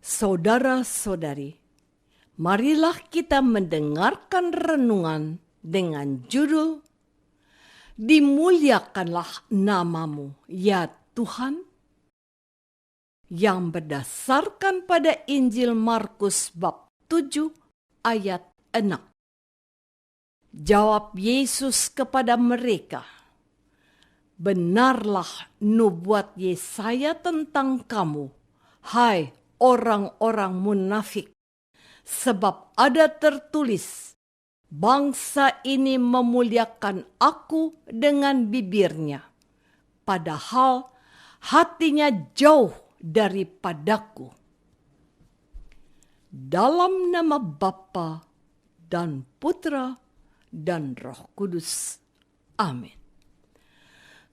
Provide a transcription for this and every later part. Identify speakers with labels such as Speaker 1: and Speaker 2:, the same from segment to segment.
Speaker 1: Saudara-saudari, marilah kita mendengarkan renungan dengan judul Dimuliakanlah namamu, ya Tuhan, yang berdasarkan pada Injil Markus bab 7 ayat 6. Jawab Yesus kepada mereka, "Benarlah nubuat Yesaya tentang kamu, hai orang-orang munafik, sebab ada tertulis, bangsa ini memuliakan aku dengan bibirnya, padahal hatinya jauh daripadaku." Dalam nama Bapa dan Putra dan Roh Kudus. Amin.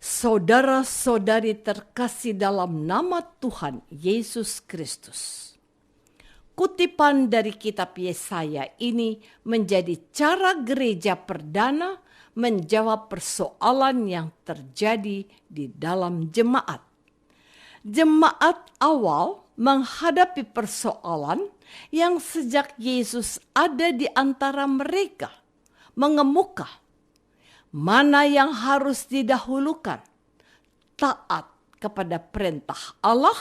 Speaker 1: Saudara-saudari terkasih dalam nama Tuhan Yesus Kristus. Kutipan dari kitab Yesaya ini menjadi cara gereja perdana menjawab persoalan yang terjadi di dalam jemaat. Jemaat awal menghadapi persoalan yang sejak Yesus ada di antara mereka, mengemuka mana yang harus didahulukan, taat kepada perintah Allah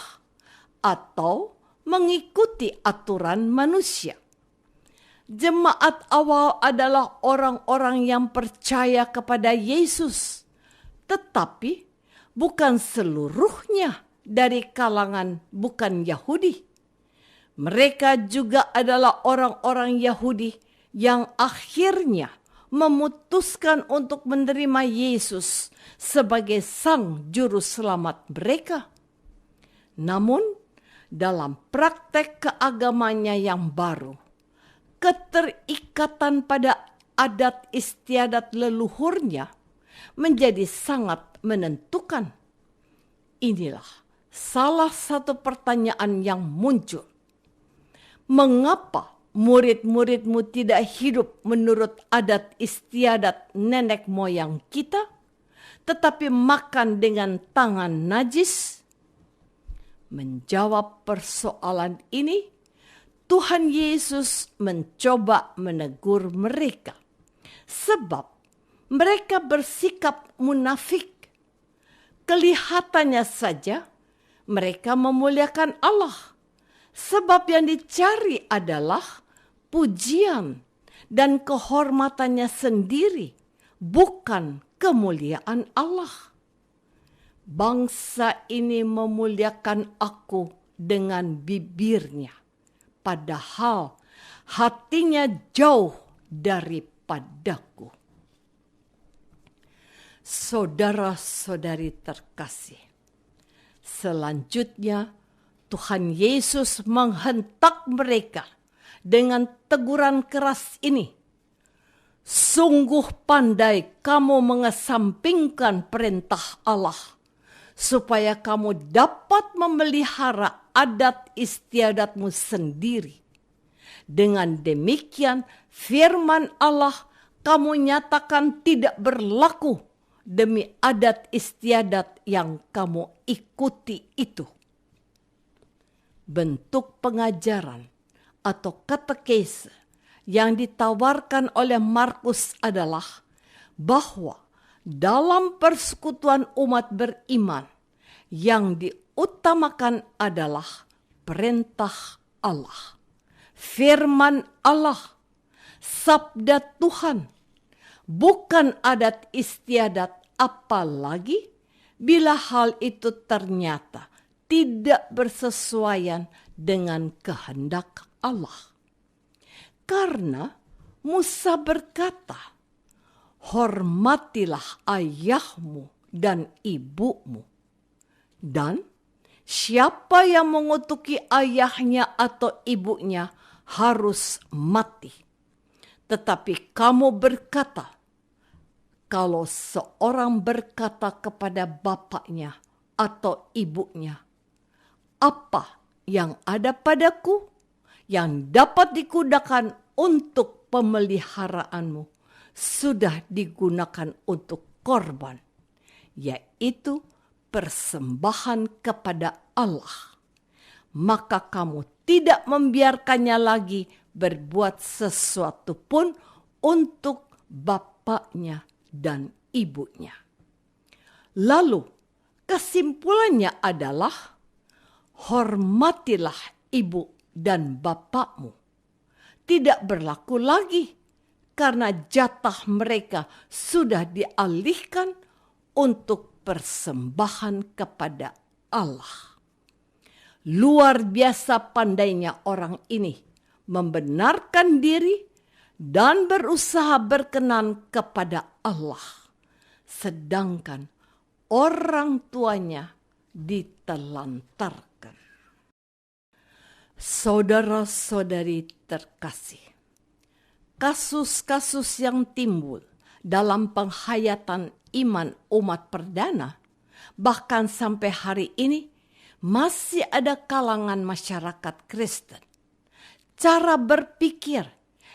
Speaker 1: atau mengikuti aturan manusia. Jemaat awal adalah orang-orang yang percaya kepada Yesus, tetapi bukan seluruhnya dari kalangan bukan Yahudi. Mereka juga adalah orang-orang Yahudi yang akhirnya memutuskan untuk menerima Yesus sebagai Sang Juru Selamat mereka. Namun, dalam praktek keagamanya yang baru, keterikatan pada adat istiadat leluhurnya menjadi sangat menentukan. Inilah salah satu pertanyaan yang muncul. Mengapa murid-muridmu tidak hidup menurut adat istiadat nenek moyang kita, tetapi makan dengan tangan najis? Menjawab persoalan ini, Tuhan Yesus mencoba menegur mereka, sebab mereka bersikap munafik. Kelihatannya saja mereka memuliakan Allah, sebab yang dicari adalah pujian dan kehormatannya sendiri, bukan kemuliaan Allah. Bangsa ini memuliakan aku dengan bibirnya, padahal hatinya jauh daripadaku. Saudara-saudari terkasih, selanjutnya Tuhan Yesus menghentak mereka dengan teguran keras ini. "Sungguh pandai kamu mengesampingkan perintah Allah, supaya kamu dapat memelihara adat istiadatmu sendiri. Dengan demikian firman Allah kamu nyatakan tidak berlaku demi adat istiadat yang kamu ikuti itu." Bentuk pengajaran atau katekese yang ditawarkan oleh Markus adalah bahwa dalam persekutuan umat beriman yang diutamakan adalah perintah Allah, firman Allah, sabda Tuhan, bukan adat istiadat, apalagi bila hal itu ternyata tidak bersesuaian dengan kehendak Allah. Karena Musa berkata, "Hormatilah ayahmu dan ibumu." Dan siapa yang mengutuki ayahnya atau ibunya harus mati. Tetapi kamu berkata, kalau seorang berkata kepada bapaknya atau ibunya, "Apa yang ada padaku yang dapat digunakan untuk pemeliharaanmu sudah digunakan untuk korban, yaitu persembahan kepada Allah," maka kamu tidak membiarkannya lagi berbuat sesuatu pun untuk bapaknya dan ibunya. Lalu kesimpulannya adalah, hormatilah ibu dan bapakmu. Tidak berlaku lagi karena jatah mereka sudah dialihkan untuk persembahan kepada Allah. Luar biasa pandainya orang ini membenarkan diri dan berusaha berkenan kepada Allah, sedangkan orang tuanya ditelantarkan. Saudara-saudari terkasih, kasus-kasus yang timbul dalam penghayatan iman umat perdana, bahkan sampai hari ini masih ada kalangan masyarakat Kristen, cara berpikir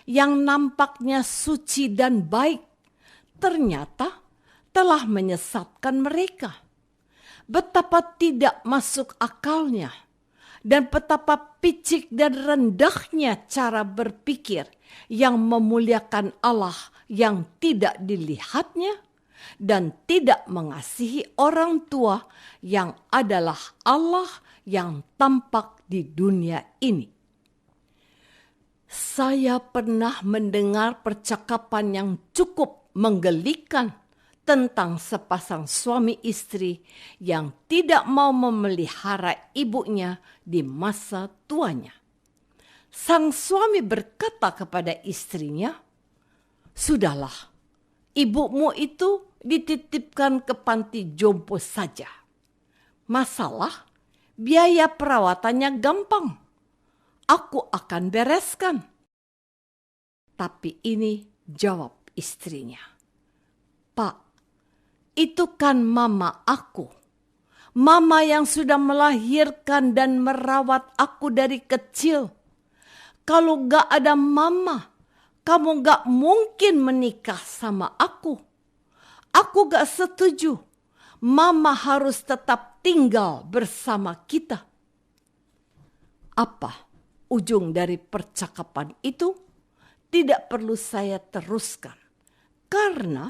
Speaker 1: yang nampaknya suci dan baik ternyata telah menyesatkan mereka. Betapa tidak masuk akalnya dan betapa picik dan rendahnya cara berpikir yang memuliakan Allah yang tidak dilihatnya dan tidak mengasihi orang tua yang adalah Allah yang tampak di dunia ini. Saya pernah mendengar percakapan yang cukup menggelikan tentang sepasang suami istri yang tidak mau memelihara ibunya di masa tuanya. Sang suami berkata kepada istrinya, "Sudahlah, ibumu itu dititipkan ke panti jompo saja. Masalah biaya perawatannya gampang. Aku akan bereskan." Tapi ini jawab istrinya, "Pak, itu kan mama aku. Mama yang sudah melahirkan dan merawat aku dari kecil. Kalau gak ada mama, kamu gak mungkin menikah sama aku. Aku gak setuju. Mama harus tetap tinggal bersama kita." Apa ujung dari percakapan itu? Tidak perlu saya teruskan. Karena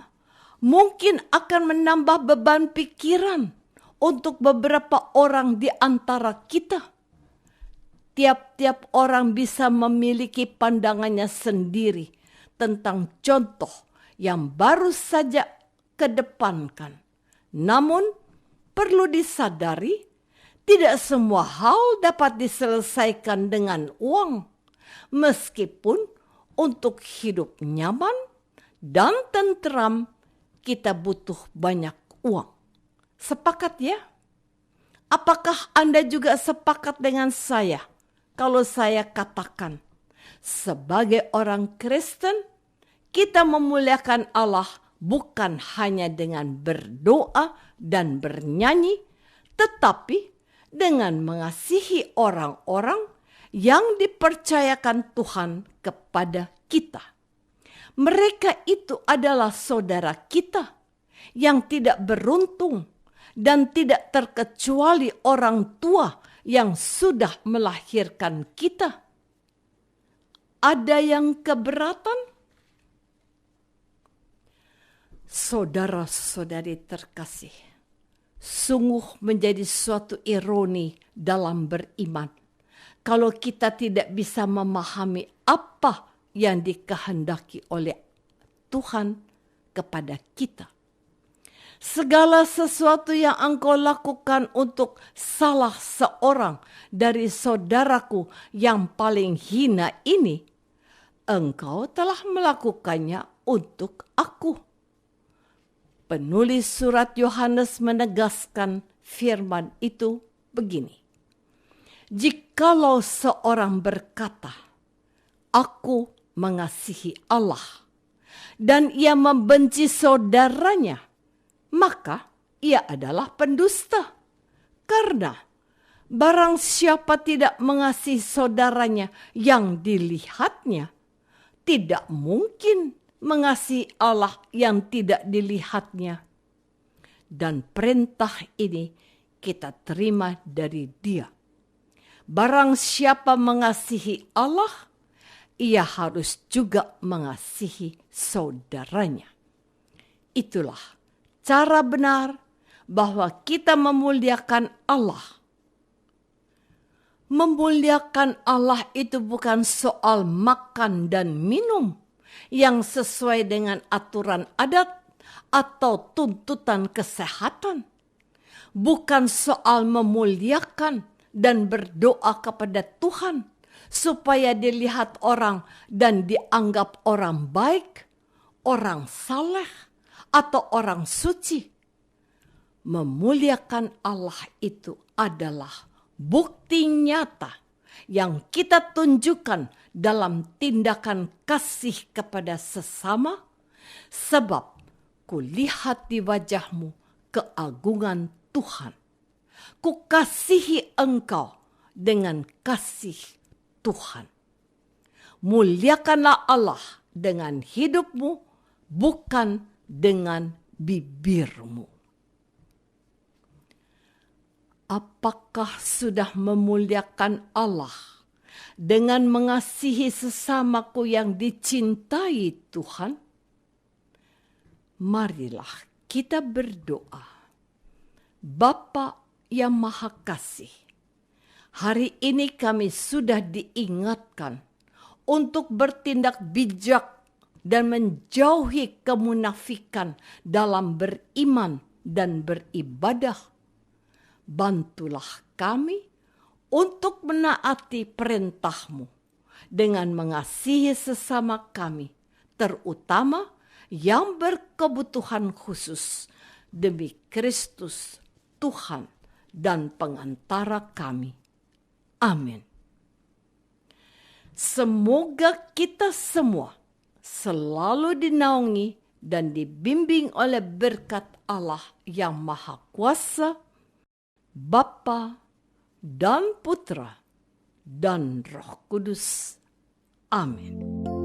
Speaker 1: mungkin akan menambah beban pikiran untuk beberapa orang di antara kita. Tiap-tiap orang bisa memiliki pandangannya sendiri tentang contoh yang baru saja kedepankan. Namun perlu disadari, tidak semua hal dapat diselesaikan dengan uang. Meskipun untuk hidup nyaman dan tentram, kita butuh banyak uang. Sepakat ya? Apakah Anda juga sepakat dengan saya kalau saya katakan, sebagai orang Kristen, kita memuliakan Allah bukan hanya dengan berdoa dan bernyanyi, tetapi dengan mengasihi orang-orang yang dipercayakan Tuhan kepada kita. Mereka itu adalah saudara kita yang tidak beruntung dan tidak terkecuali orang tua yang sudah melahirkan kita. Ada yang keberatan? Saudara-saudari terkasih, sungguh menjadi suatu ironi dalam beriman kalau kita tidak bisa memahami apa yang dikehendaki oleh Tuhan kepada kita. Segala sesuatu yang engkau lakukan untuk salah seorang dari saudaraku yang paling hina ini, engkau telah melakukannya untuk aku. Penulis surat Yohanes menegaskan firman itu begini. Jikalau seorang berkata, "Aku mengasihi Allah," dan ia membenci saudaranya, maka ia adalah pendusta. Karena barang siapa tidak mengasihi saudaranya yang dilihatnya, tidak mungkin mengasihi Allah yang tidak dilihatnya. Dan perintah ini kita terima dari Dia. Barang siapa mengasihi Allah, ia harus juga mengasihi saudaranya. Itulah cara benar bahwa kita memuliakan Allah. Memuliakan Allah itu bukan soal makan dan minum yang sesuai dengan aturan adat atau tuntutan kesehatan. Bukan soal memuliakan dan berdoa kepada Tuhan supaya dilihat orang dan dianggap orang baik, orang saleh, atau orang suci. Memuliakan Allah itu adalah bukti nyata yang kita tunjukkan dalam tindakan kasih kepada sesama, sebab kulihat di wajahmu keagungan Tuhan. Kukasihi engkau dengan kasih Tuhan. Muliakanlah Allah dengan hidupmu, bukan dengan bibirmu. Apakah sudah memuliakan Allah dengan mengasihi sesamaku yang dicintai Tuhan? Marilah kita berdoa. Bapa yang Maha Kasih, hari ini kami sudah diingatkan untuk bertindak bijak dan menjauhi kemunafikan dalam beriman dan beribadah. Bantulah kami untuk menaati perintah-Mu dengan mengasihi sesama kami, terutama yang berkebutuhan khusus, demi Kristus, Tuhan dan pengantara kami. Amin. Semoga kita semua selalu dinaungi dan dibimbing oleh berkat Allah yang Maha Kuasa, Bapa dan Putra dan Roh Kudus. Amin.